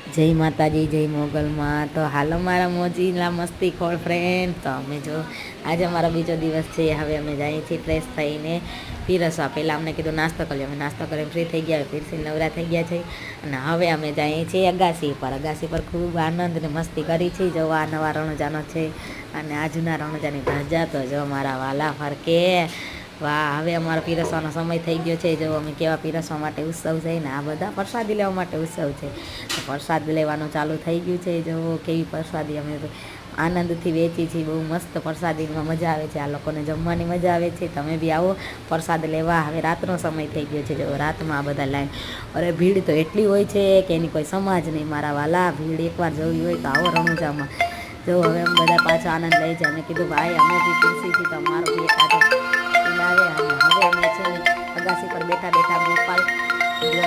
જય માતાજી, જય મોગલમાં. તો હાલો મારા મોજીલા મસ્તી ખોળ ફ્રેન્ડ. તો અમે જો આજે અમારો બીજો દિવસ છે. હવે અમે જઈએ છીએ ફ્રેશ થઈને પીરસવા. પહેલાં અમને કીધું નાસ્તો કરી અમે નાસ્તો કરીને ફ્રી થઈ ગયા, પીરસી નવરા થઈ ગયા છે. અને હવે અમે જઈએ છીએ અગાસી પર. અગાસી પર ખૂબ આનંદ અને મસ્તી કરી છે. જો આ નવા રણુજાનો છે અને આ જૂના રણુજાની ધજા તો જો મારા વાલા ફરકે. વાહ, હવે અમારો પીરસવાનો સમય થઈ ગયો છે. જો અમે કેવા પીરસવા માટે ઉત્સવ છે ને આ બધા પ્રસાદી લેવા માટે ઉત્સવ છે. તો પ્રસાદ લેવાનું ચાલુ થઈ ગયું છે. જો કેવી પ્રસાદી અમે આનંદથી વેચી છીએ. બહુ મસ્ત પ્રસાદીમાં મજા આવે છે. આ લોકોને જમવાની મજા આવે છે. તમે બી આવો પ્રસાદ લેવા. હવે રાતનો સમય થઈ ગયો છે. જો રાતમાં આ બધા લાઈન, અરે ભીડ તો એટલી હોય છે કે એની કોઈ સમાજ નહીં મારા વાલા. ભીડ એકવાર જોવી હોય તો આવો રણુજામાં. જો હવે અમે બધા પાછો આનંદ લઈ જાય. અમે કીધું ભાઈ અમે બી ખુશીથી તમારો બી એકાદો આવે. અને હવે અમે છે અગાસી પર બેઠા બેઠા ગોપાલ